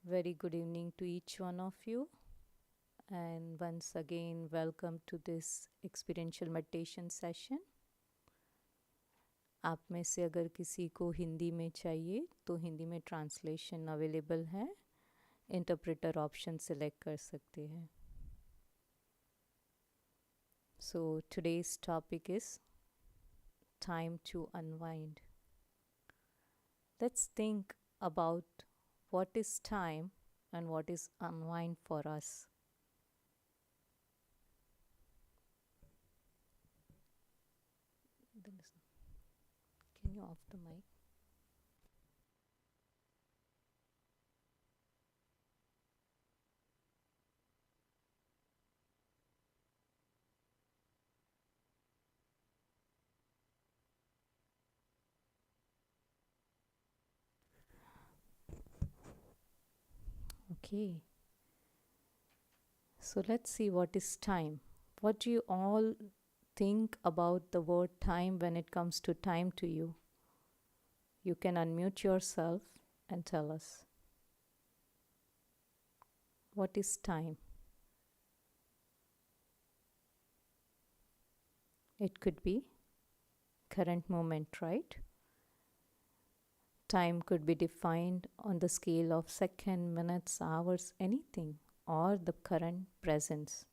Very good evening to each one of you. And once again, welcome to this experiential meditation session. आप में से अगर किसी को हिंदी में चाहिए तो हिंदी में ट्रांसलेशन अवेलेबल है. इंटरप्रेटर ऑप्शन सिलेक्ट कर सकते हैं. So today's topic is time to unwind. Let's think about what is time and what is unwind for us. Can you off the mic? Okay. So let's see what is time. What do you all think about the word time when it comes to time to you? You can unmute yourself and tell us. What is time? It could be current moment, right? Time could be defined on the scale of seconds, minutes, hours, anything, or the current presence.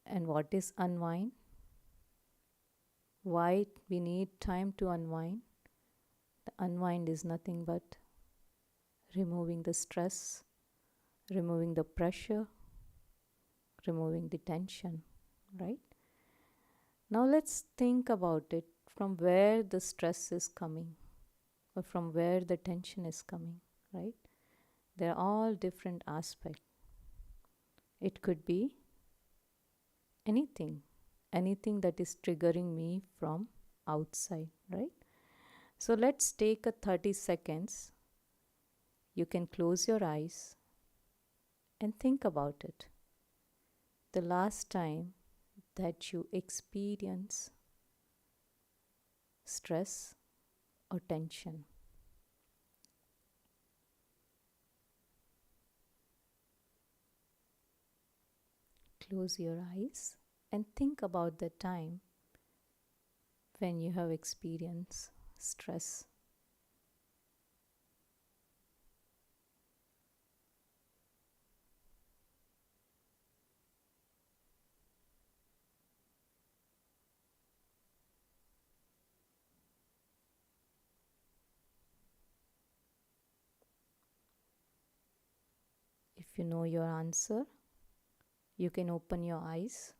And what is unwind? Why we need time to unwind? The unwind is nothing but removing the stress, removing the pressure, removing the tension, right? Now let's think about it from where the stress is coming or from where the tension is coming, right? They're all different aspects. It could be anything that is triggering me from outside, right? So let's take a 30 seconds. You can close your eyes and think about it. The last time that you experience stress or tension. Close your eyes and think about the time when you have experienced stress. If you know your answer, you can open your eyes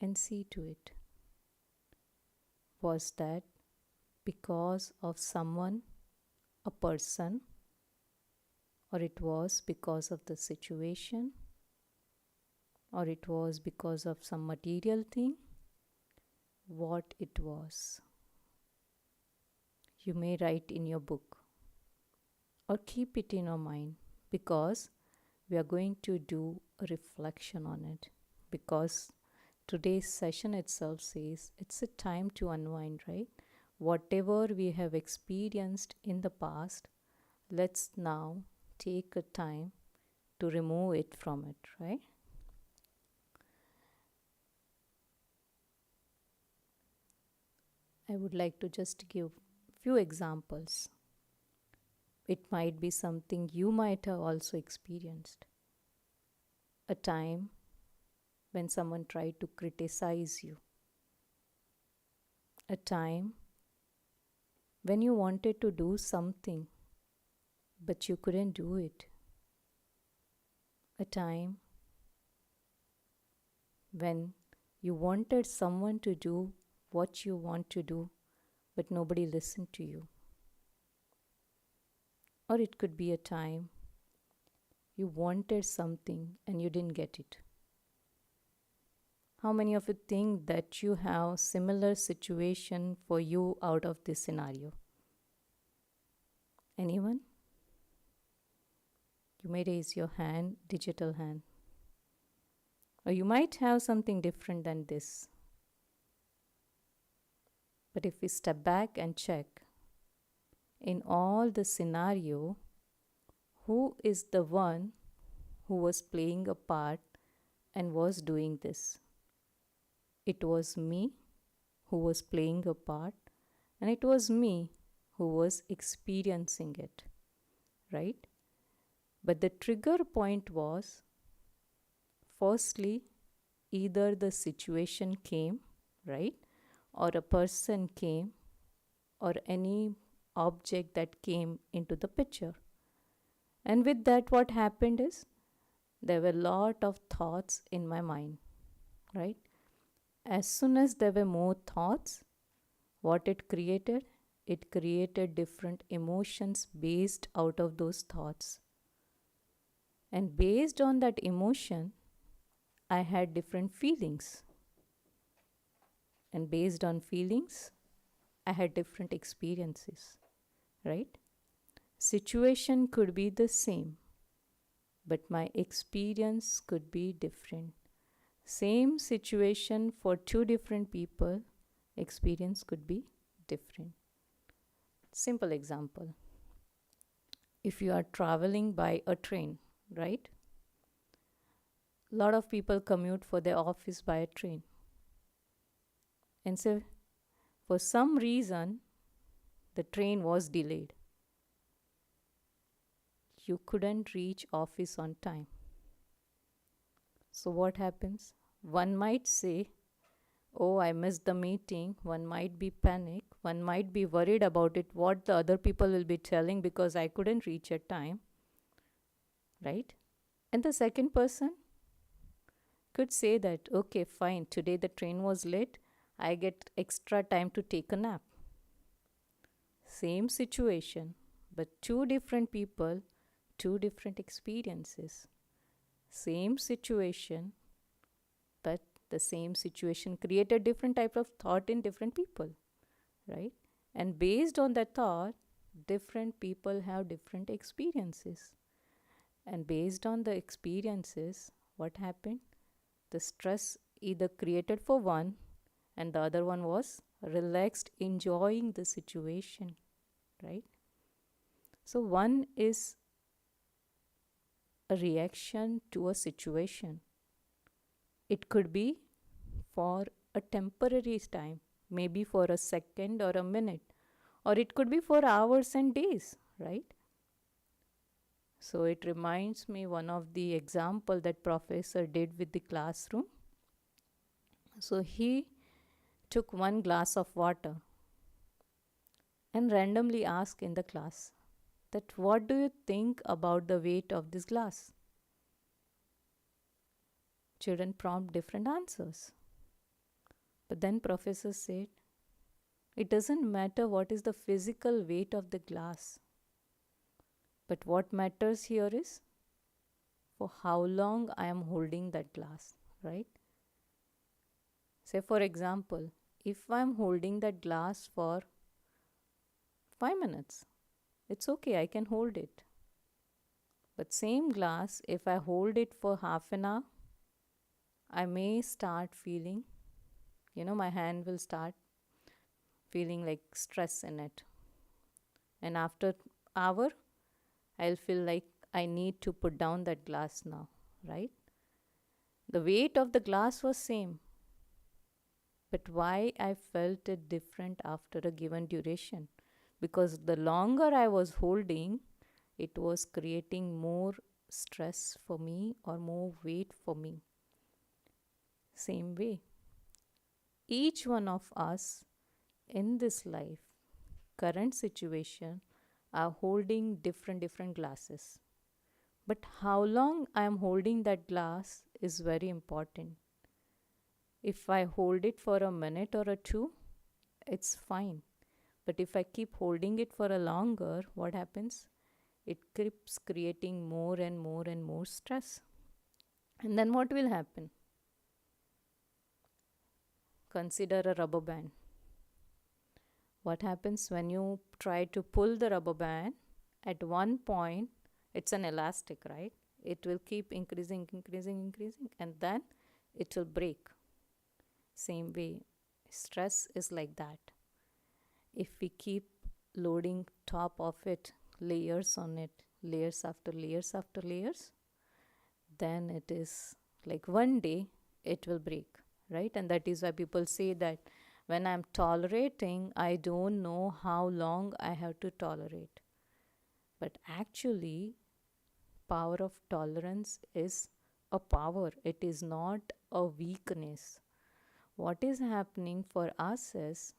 and see to it. Was that because of someone, a person, or it was because of the situation, or it was because of some material thing? What it was? You may write in your book or keep it in your mind, because we are going to do a reflection on it, because today's session itself says it's a time to unwind, right? Whatever we have experienced in the past, let's now take a time to remove it from it, right? I would like to just give few examples. It might be something you might have also experienced. A time when someone tried to criticize you. A time when you wanted to do something but you couldn't do it. A time when you wanted someone to do what you want to do but nobody listened to you. Or it could be a time you wanted something and you didn't get it. How many of you think that you have similar situation for you out of this scenario? Anyone? You may raise your hand, digital hand. Or you might have something different than this. But if we step back and check, in all the scenario, Who is the one who was playing a part and was doing this? It was me who was playing a part, and it was me who was experiencing it, right? But the trigger point was, firstly, either the situation came, right? Or a person came, or any object that came into the picture. And with that, what happened is there were a lot of thoughts in my mind, right? As soon as there were more thoughts, what it created different emotions based out of those thoughts. And based on that emotion, I had different feelings. And based on feelings, I had different experiences, right? Situation could be the same, but my experience could be different. Same situation for two different people, experience could be different. Simple example. If you are traveling by a train, right? A lot of people commute for their office by a train. And so, for some reason, the train was delayed. You couldn't reach office on time. So, what happens? One might say, oh, I missed the meeting. One might be panic. One might be worried about it, what the other people will be telling because I couldn't reach at time, right? And the second person could say that, okay, fine, today the train was late. I get extra time to take a nap. Same situation, but two different people, two different experiences. Same situation, but the same situation created different type of thought in different people, right? And based on that thought, different people have different experiences. And based on the experiences, what happened? The stress either created for one, and the other one was relaxed, enjoying the situation, right? So one is a reaction to a situation. It could be for a temporary time, maybe for a second or a minute, or it could be for hours and days, right? So it reminds me one of the example that professor did with the classroom. So he took one glass of water and randomly asked in the class that what do you think about the weight of this glass? Children prompt different answers. But then professor said, it doesn't matter what is the physical weight of the glass. But what matters here is for how long I am holding that glass, right? Say for example, if I am holding that glass for 5 minutes, it's okay, I can hold it. But same glass, if I hold it for half an hour, I may start feeling, my hand will start feeling like stress in it. And after hour, I'll feel like I need to put down that glass now, right? The weight of the glass was same. But why I felt it different after a given duration? Because the longer I was holding, it was creating more stress for me or more weight for me. Same way. Each one of us in this life, current situation, are holding different glasses. But how long I am holding that glass is very important. If I hold it for a minute or a two, it's fine. But if I keep holding it for a longer, what happens? It keeps creating more and more and more stress. And then what will happen? Consider a rubber band. What happens when you try to pull the rubber band? At one point, it's an elastic, right? It will keep increasing, and then it will break. Same way, stress is like that. If we keep loading top of it layers on it, layers after layers after layers, then it is like one day it will break, right? And that is why people say that when I'm tolerating, I don't know how long I have to tolerate. But actually, power of tolerance is a power, it is not a weakness. What is happening for us is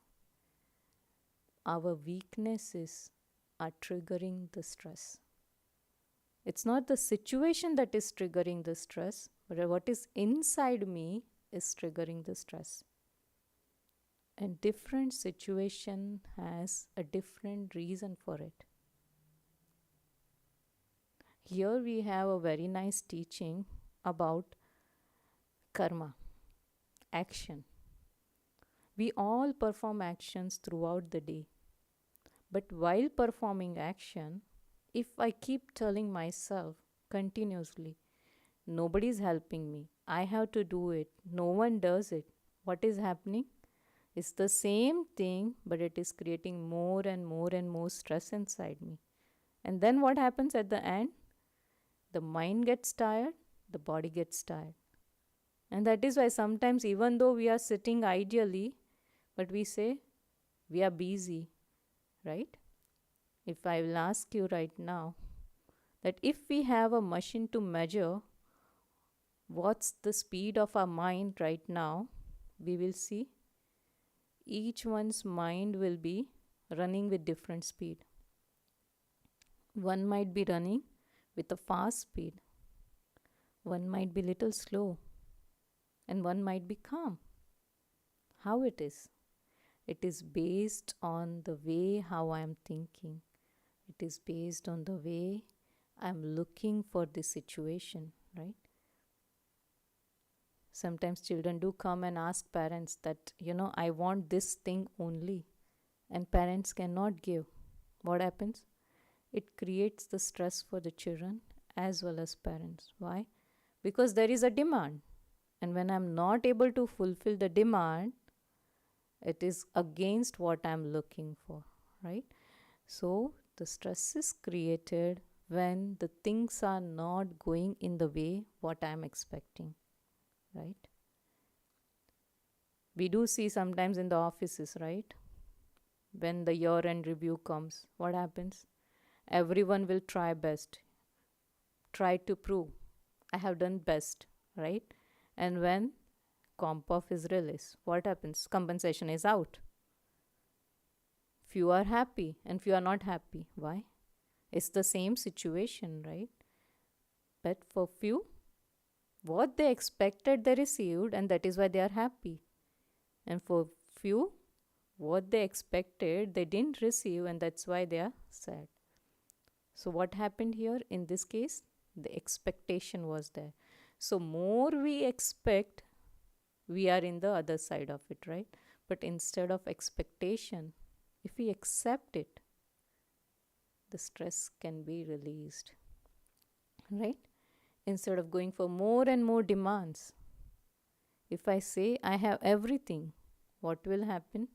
our weaknesses are triggering the stress. It's not the situation that is triggering the stress, but what is inside me is triggering the stress. And different situation has a different reason for it. Here we have a very nice teaching about karma, action. We all perform actions throughout the day. But while performing action, if I keep telling myself continuously, nobody is helping me, I have to do it, no one does it, what is happening? It's the same thing, but it is creating more and more and more stress inside me. And then what happens at the end? The mind gets tired, the body gets tired. And that is why sometimes, even though we are sitting ideally, but we say we are busy, right? If I will ask you right now that if we have a machine to measure what's the speed of our mind right now, we will see each one's mind will be running with different speed. One might be running with a fast speed, one might be little slow, and one might be calm. How it is? It is based on the way how I am thinking. It is based on the way I am looking for this situation, right? Sometimes children do come and ask parents that, I want this thing only, and parents cannot give. What happens? It creates the stress for the children as well as parents. Why? Because there is a demand. And when I'm not able to fulfill the demand, it is against what I'm looking for, right? So the stress is created when the things are not going in the way what I'm expecting, right? We do see sometimes in the offices, right? When the year-end review comes, what happens? Everyone will try best, try to prove I have done best, right? And when comp off is released, what happens? Compensation is out. Few are happy and few are not happy. Why? It's the same situation, right? But for few, what they expected they received, and that is why they are happy. And for few, what they expected they didn't receive, and that's why they are sad. So what happened here in this case? The expectation was there. So more we expect, we are in the other side of it, right? But instead of expectation, if we accept it, the stress can be released, right? Instead of going for more and more demands, if I say I have everything, what will happen?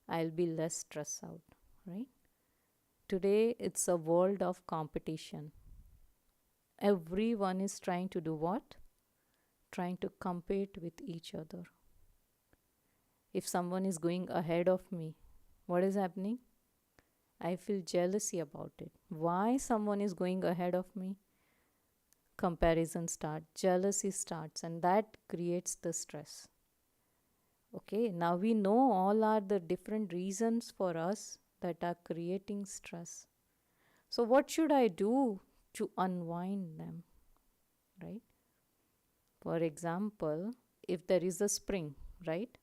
I'll be less stressed out, right? Today, it's a world of competition. Everyone is trying to do what? Trying to compete with each other. If someone is going ahead of me, what is happening? I feel jealousy about it. Why someone is going ahead of me? Comparison starts, jealousy starts, and that creates the stress. Okay, now we know all are the different reasons for us that are creating stress. So what should I do to unwind them, right? For example, if there is a spring, right?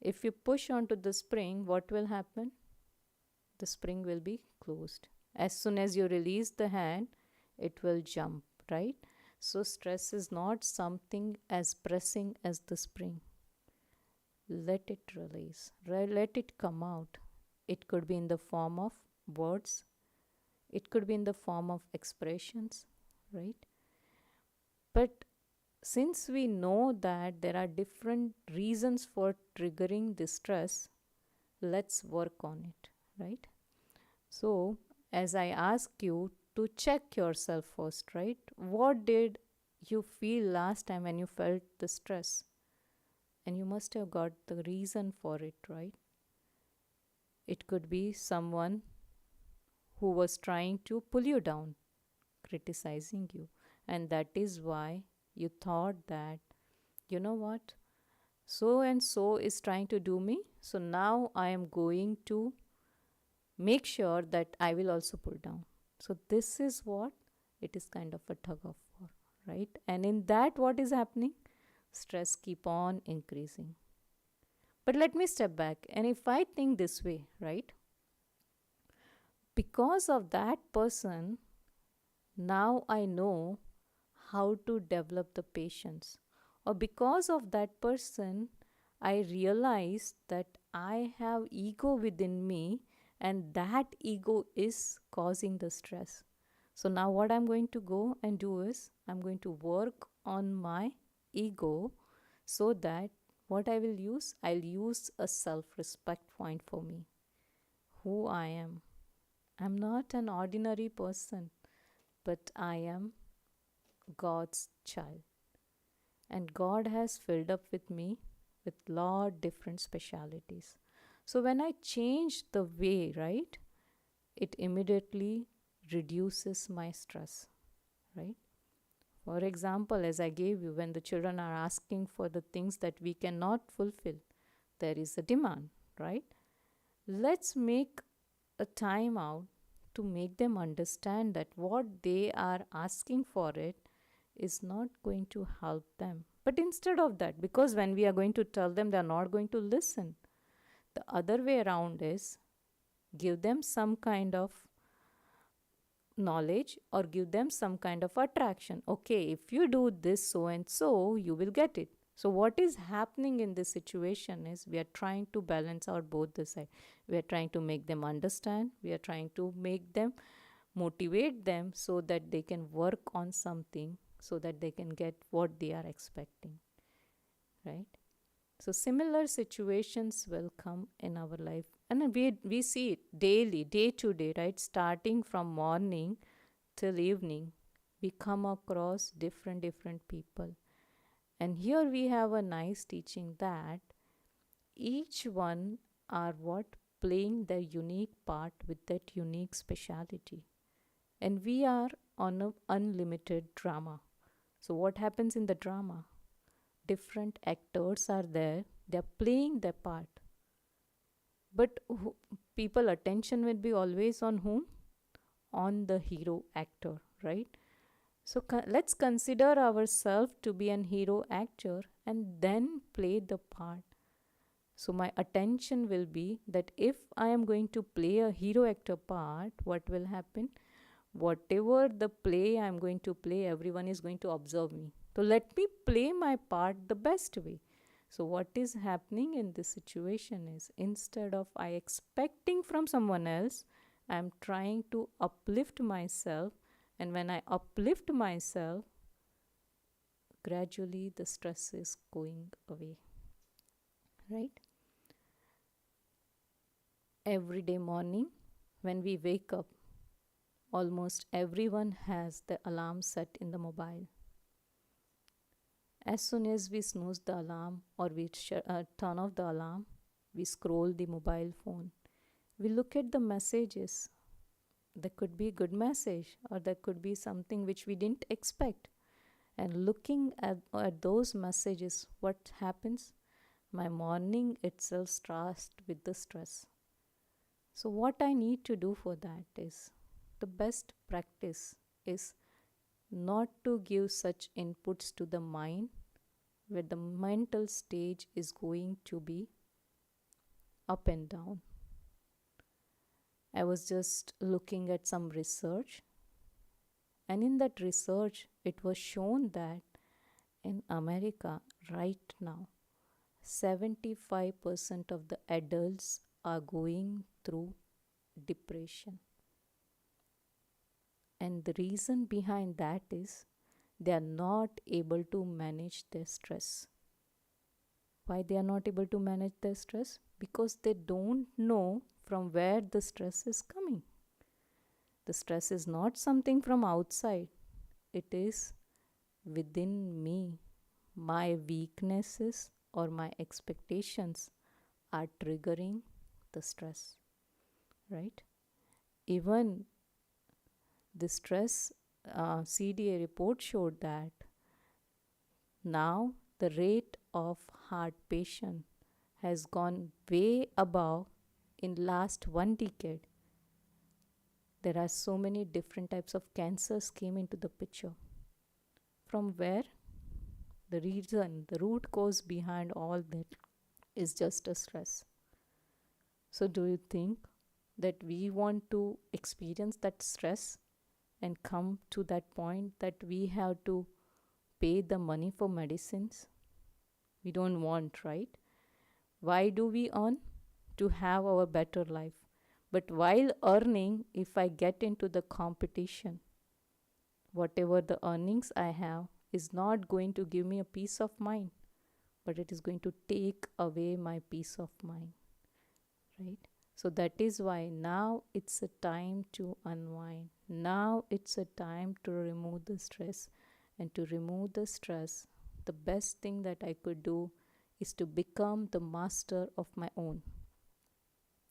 If you push onto the spring, what will happen? The spring will be closed. As soon as you release the hand, it will jump, right? So stress is not something as pressing as the spring. Let it release, let it come out. It could be in the form of words, it could be in the form of expressions, right? But since we know that there are different reasons for triggering this stress, let's work on it, right? So As I ask you to check yourself first, right? What did you feel last time when you felt the stress? And you must have got the reason for it, right? It could be someone who was trying to pull you down, criticizing you. And that is why you thought that, you know what, so and so is trying to do me. So now I am going to make sure that I will also pull down. So this is what it is, kind of a tug of war, right? And in that, what is happening? Stress keep on increasing. But let me step back. And if I think this way, right? Because of that person, now I know how to develop the patience. Or because of that person, I realize that I have ego within me, and that ego is causing the stress. So now what I'm going to go and do is I'm going to work on my ego, so that what I will use, I'll use a self respect point for me, who I am. I'm not an ordinary person, but I am God's child. And God has filled up with me with lot different specialities. So when I change the way, right, it immediately reduces my stress, right? For example, as I gave you, when the children are asking for the things that we cannot fulfill, there is a demand, right? Let's make a time out to make them understand that what they are asking for it is not going to help them. But instead of that, because when we are going to tell them, they are not going to listen. The other way around is give them some kind of knowledge or give them some kind of attraction. Okay, if you do this so and so, you will get it. So what is happening in this situation is we are trying to balance out both the side. We are trying to make them understand. We are trying to make them motivate them so that they can work on something, so that they can get what they are expecting, right? So similar situations will come in our life, and we see it daily, day to day, right? Starting from morning till evening, we come across different people. And here we have a nice teaching that each one are what, playing their unique part with that unique speciality. And we are on an unlimited drama. So what happens in the drama? Different actors are there, they're playing their part. But people attention will be always on whom? On the hero actor, right? So let's consider ourselves to be an hero actor and then play the part. So my attention will be that if I am going to play a hero actor part, what will happen? Whatever the play I'm going to play, everyone is going to observe me. So let me play my part the best way. So what is happening in this situation is, instead of I expecting from someone else, I'm trying to uplift myself. And when I uplift myself, gradually the stress is going away, right? Every day morning when we wake up, almost everyone has the alarm set in the mobile. As soon as we snooze the alarm or we turn off the alarm, we scroll the mobile phone. We look at the messages. There could be a good message, or there could be something which we didn't expect. And looking at those messages, what happens? My morning itself starts with the stress. So what I need to do for that is, the best practice is not to give such inputs to the mind where the mental stage is going to be up and down. I was just looking at some research, and in that research, it was shown that in America right now, 75% of the adults are going through depression. And the reason behind that is they are not able to manage their stress. Why they are not able to manage their stress? Because they don't know from where the stress is coming. The stress is not something from outside, it is within me. My weaknesses or my expectations are triggering the stress, right? Even the stress CDA report showed that now the rate of heart patient has gone way above in last 1 decade. There are so many different types of cancers came into the picture. From where? The reason, the root cause behind all that is just a stress. So do you think that we want to experience that stress and come to that point that we have to pay the money for medicines? We don't want, right? Why do we earn? To have our better life. But while earning, if I get into the competition, whatever the earnings I have is not going to give me a peace of mind, but it is going to take away my peace of mind, right? So that is why now it's a time to unwind. Now it's a time to remove the stress. And to remove the stress, the best thing that I could do is to become the master of my own.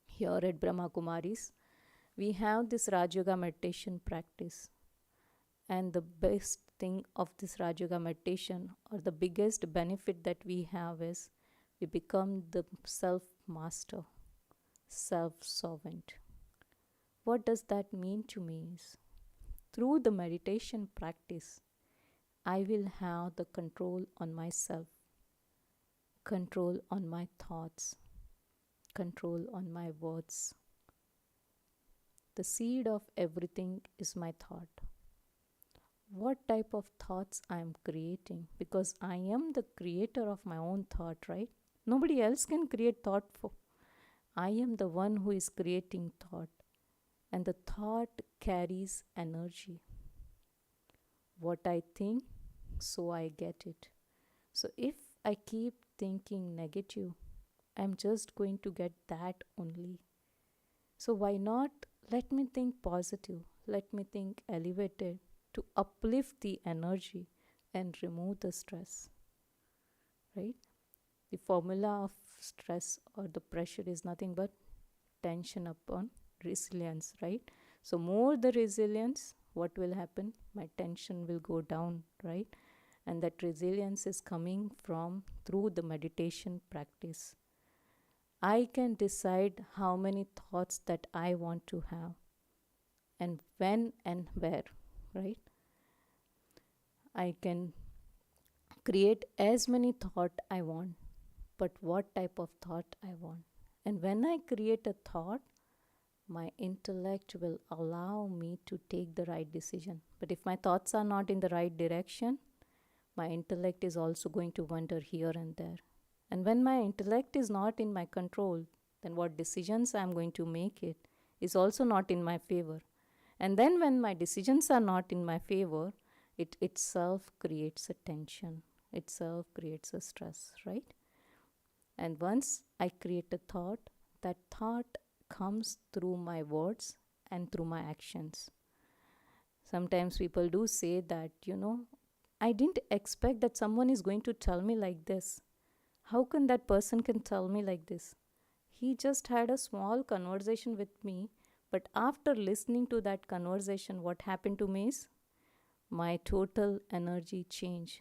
Here at Brahma Kumaris, we have this Raj Yoga meditation practice. And the best thing of this Raj Yoga meditation, or the biggest benefit that we have, is we become the self master, self sovereign. What does that mean to me is through the meditation practice, I will have the control on myself, control on my thoughts, control on my words. The seed of everything is my thought. What type of thoughts I am creating, because I am the creator of my own thought, right? Nobody else can create thought for. I am the one who is creating thought, and the thought carries energy. What I think, so I get it. So if I keep thinking negative, I'm just going to get that only. So why not let me think positive, let me think elevated, to uplift the energy and remove the stress, right? The formula of stress or the pressure is nothing but tension upon resilience, right? So more the resilience, what will happen? My tension will go down, right? And that resilience is coming from through the meditation practice. I can decide how many thoughts that I want to have and when and where, right? I can create as many thought I want, but what type of thought I want. And when I create a thought, my intellect will allow me to take the right decision. But if my thoughts are not in the right direction, my intellect is also going to wander here and there. And when my intellect is not in my control, then what decisions I'm going to make it is also not in my favor. And then when my decisions are not in my favor, it itself creates a tension, itself creates a stress, right? And once I create a thought, that thought comes through my words and through my actions. Sometimes people do say that, I didn't expect that someone is going to tell me like this. How can that person can tell me like this? He just had a small conversation with me, but after listening to that conversation, what happened to me is my total energy changed.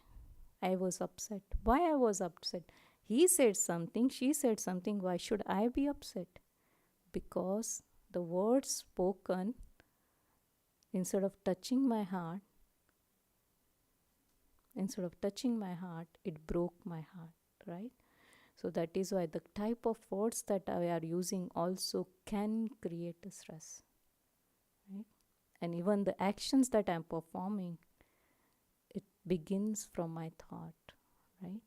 I was upset. Why I was upset? He said something, she said something. Why should I be upset? Because the words spoken, instead of touching my heart, it broke my heart, right? So that is why the type of words that I are using also can create a stress, right? And even the actions that I'm performing, it begins from my thought, right?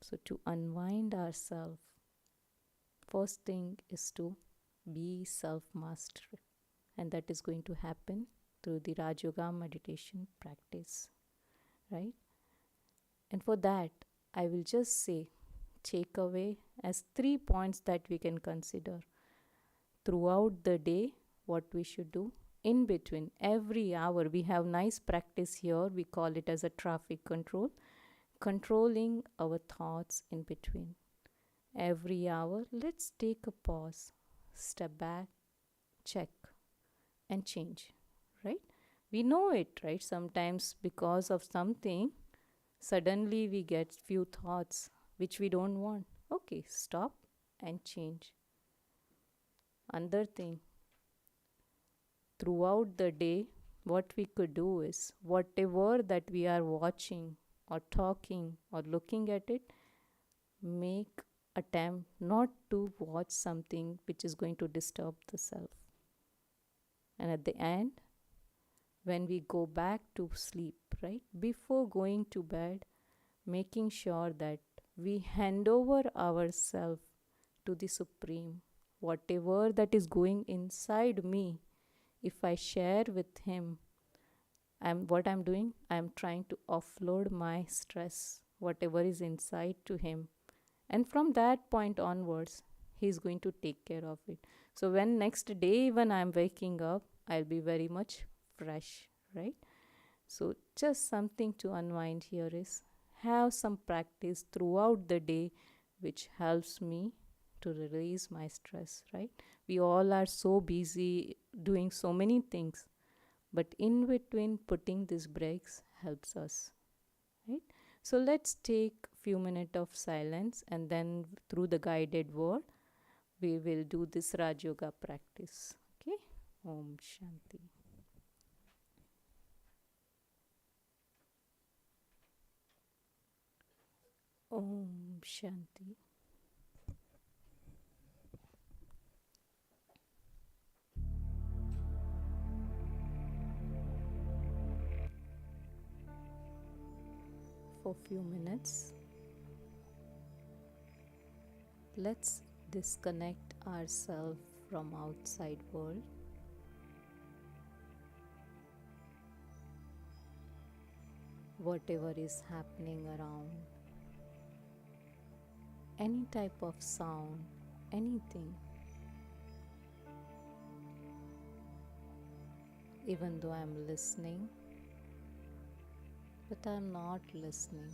So to unwind ourselves, first thing is to be self-master, and that is going to happen through the Raj Yoga meditation practice, right? And for that, I will just say, take away as 3 points that we can consider throughout the day what we should do. in between every hour. We have nice practice here. We call it as a traffic control, controlling our thoughts in between. Every hour, let's take a pause, step back, check, and change, right? We know it, right? Sometimes because of something, suddenly we get few thoughts which we don't want. Okay, stop and change. Another thing, throughout the day, what we could do is whatever that we are watching or talking or looking at it, make attempt not to watch something which is going to disturb the self. And at the end, when we go back to sleep, right, before going to bed, making sure that we hand over ourselves to the Supreme. Whatever that is going inside me, if I share with Him, I'm doing, I'm trying to offload my stress, whatever is inside, to Him. And from that point onwards, He's going to take care of it. So when next day when I'm waking up, I'll be very much fresh, right? So just something to unwind here is have some practice throughout the day which helps me to release my stress, right? We all are so busy doing so many things, but in between putting these breaks helps us, right? So let's take few minutes of silence, and then through the guided word we will do this Raj Yoga practice. Okay? Om Shanti. Om Shanti. For few minutes, let's disconnect ourselves from outside world. Whatever is happening around, any type of sound, anything, even though I'm listening, but I'm not listening.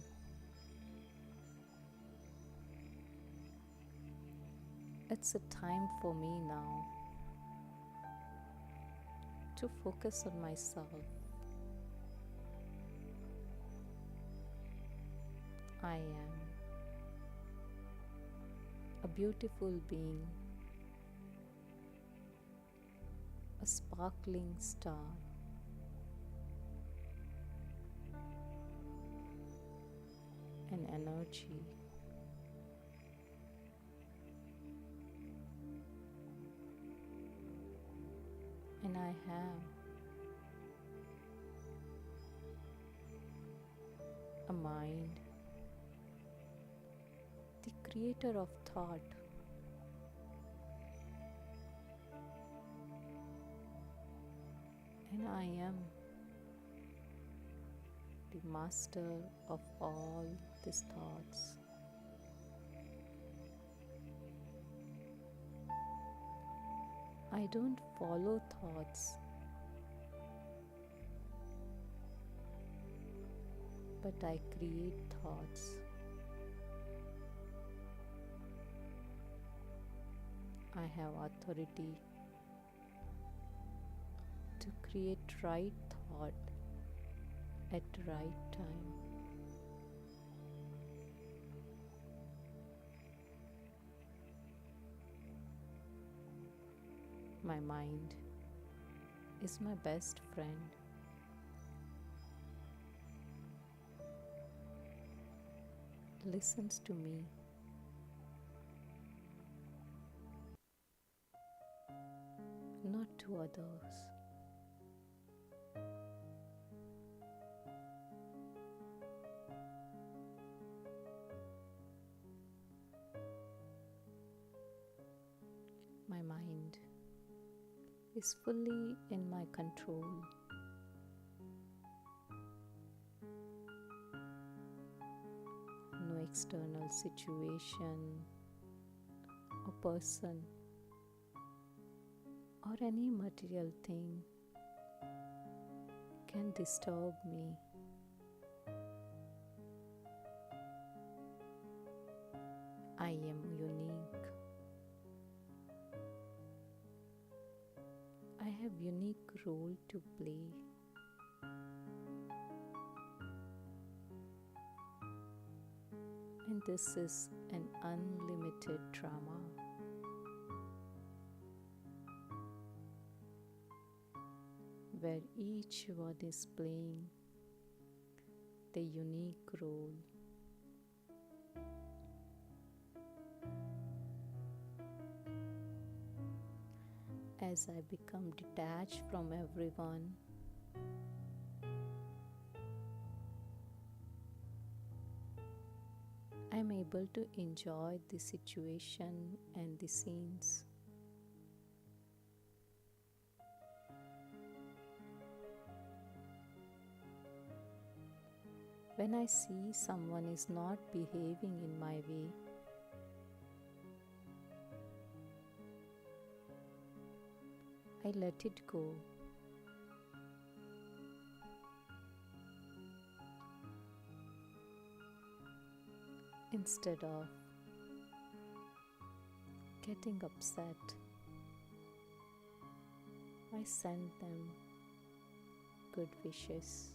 It's a time for me now to focus on myself. I am a beautiful being, a sparkling star, an energy. And I have a mind, the creator of thought. And I am the master of all these thoughts. I don't follow thoughts, but I create thoughts. I have authority to create right thought at right time. My mind is my best friend. Listens to me. Not to others. My mind is fully in my control. No external situation or person or any material thing can disturb me. I am unique. I have unique role to play. And this is an unlimited drama. Where each one is playing the unique role. As I become detached from everyone, I'm able to enjoy the situation and the scenes. When I see someone is not behaving in my way, I let it go. Instead of getting upset, I send them good wishes.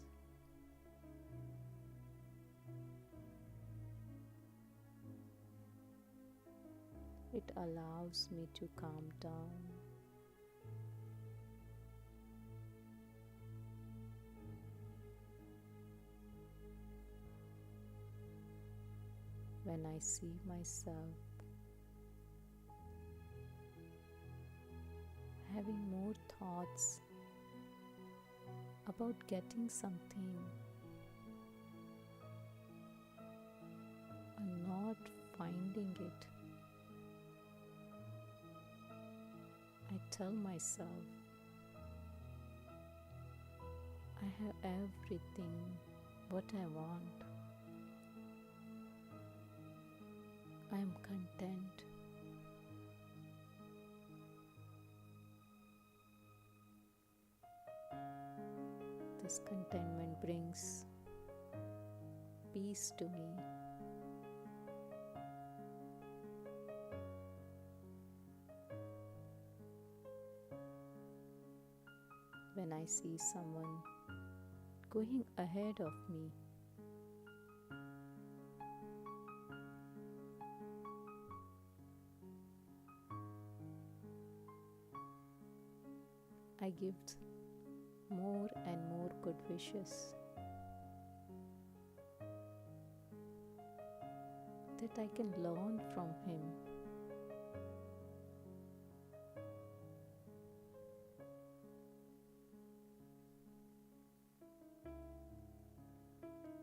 It allows me to calm down. When I see myself having more thoughts about getting something or not finding it, I tell myself I have everything what I want. I am content. This contentment brings peace to me. When I see someone going ahead of me, I give more and more good wishes that I can learn from him.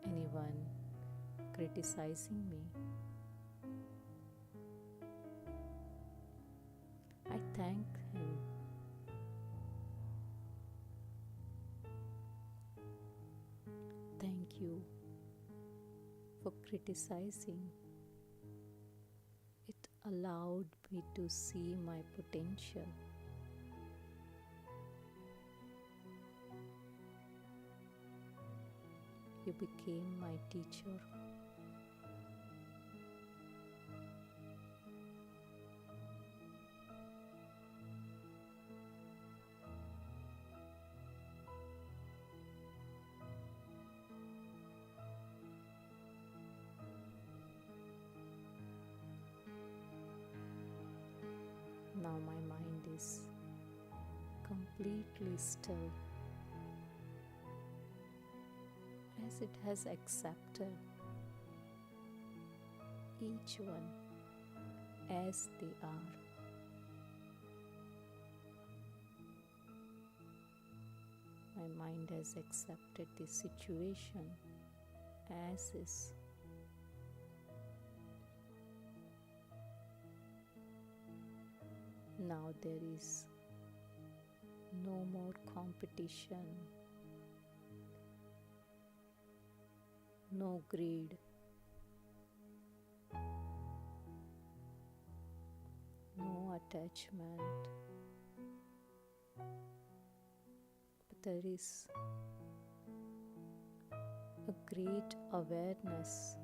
Anyone criticizing me, I thank him. Thank you for criticizing. It allowed me to see my potential. You became my teacher. Now my mind is completely still, as it has accepted each one as they are. My mind has accepted the situation as is. Now there is no more competition, no greed, no attachment, but there is a great awareness.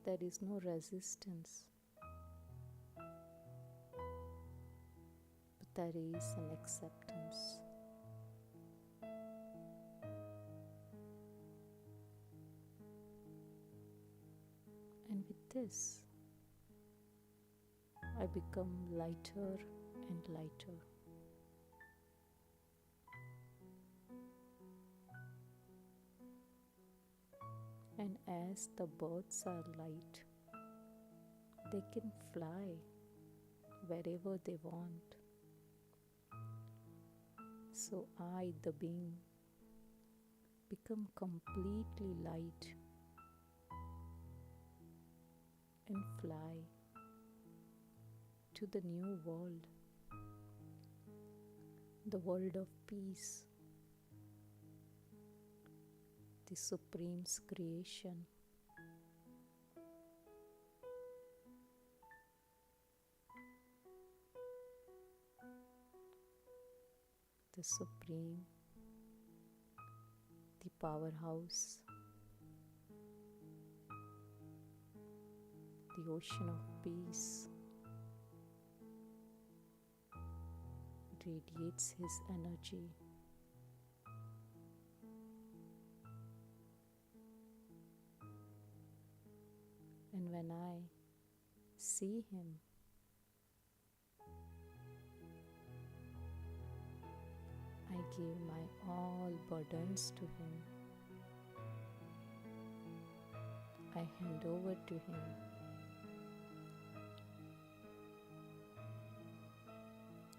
There is no resistance, but there is an acceptance. And with this, I become lighter and lighter. And as the birds are light, they can fly wherever they want. So I, the being, become completely light and fly to the new world, the world of peace, the Supreme's creation. The Supreme, the powerhouse, the ocean of peace, radiates his energy. And when I see him, I give my all burdens to him. I hand over to him.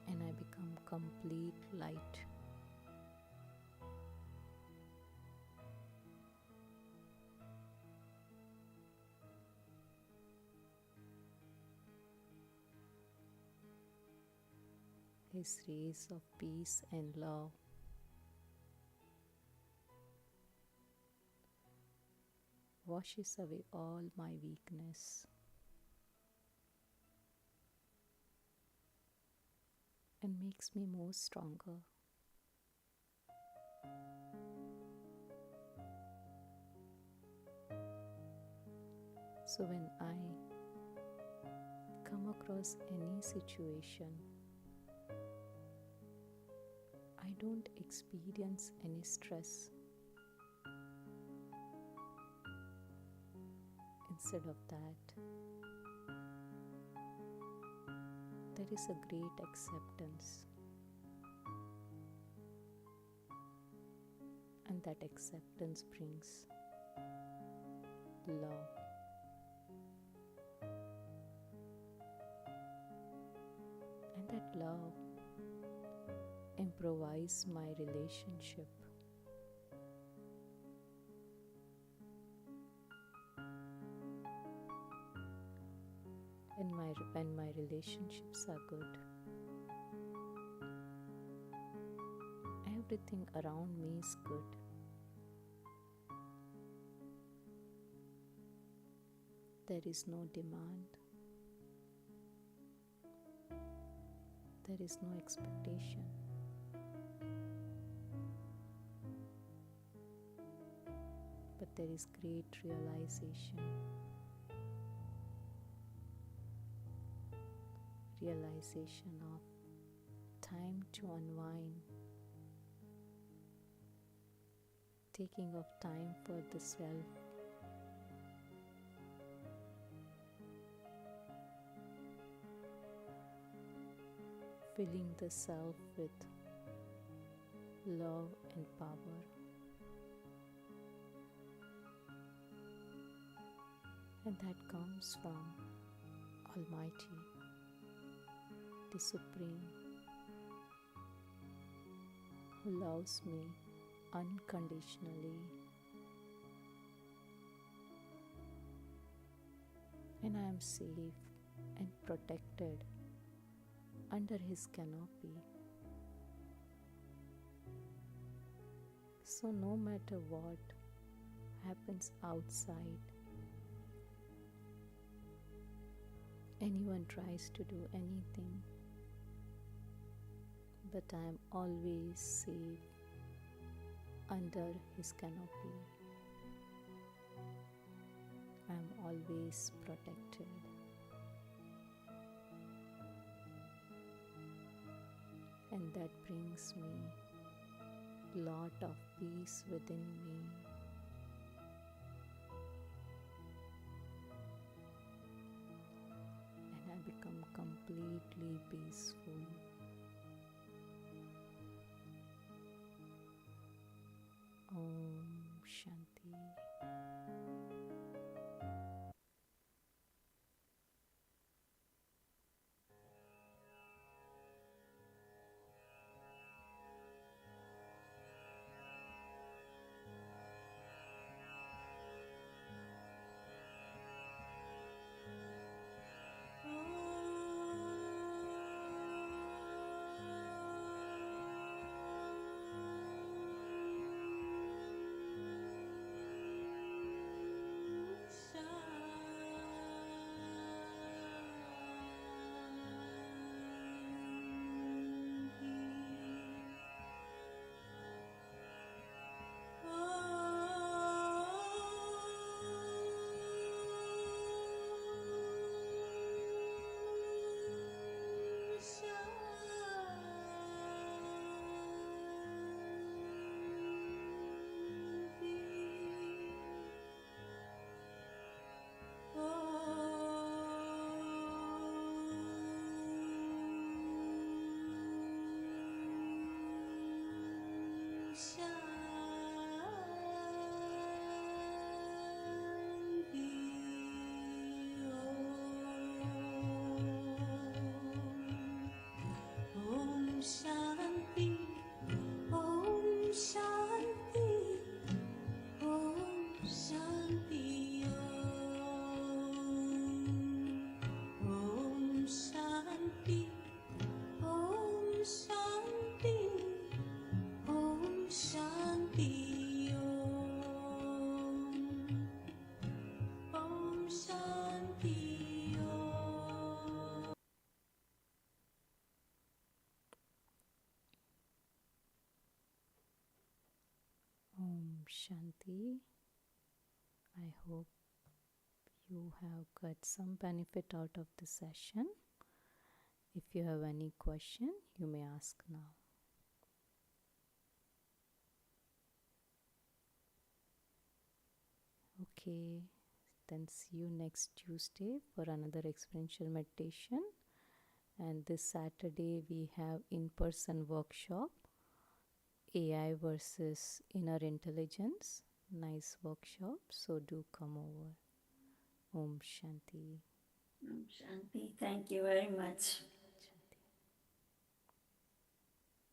And I become complete light. His rays of peace and love washes away all my weakness and makes me more stronger. So when I come across any situation, I don't experience any stress. Instead of that, there is a great acceptance. And that acceptance brings love. And that love improvises my relationship. And when my relationships are good, everything around me is good. There is no demand. There is no expectation. But there is great realization. Realization of time to unwind. Taking of time for the self. Filling the self with love and power. And that comes from Almighty, the Supreme, who loves me unconditionally. And I am safe and protected under his canopy. So no matter what happens outside, anyone tries to do anything, but I am always safe under His canopy. I am always protected. And that brings me lot of peace within me. And I become completely peaceful. Om Shanti. Om Shanti. I hope you have got some benefit out of the session. If you have any question, you may ask now. Okay, then see you next Tuesday for another experiential meditation. And this Saturday we have in-person workshop, AI versus inner intelligence. Nice workshop, so do come over. Om Shanti. Om Shanti. Thank you very much. Shanti.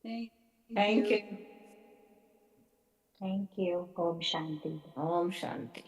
Thank Thank you. you. Thank you. Om Shanti. Om Shanti.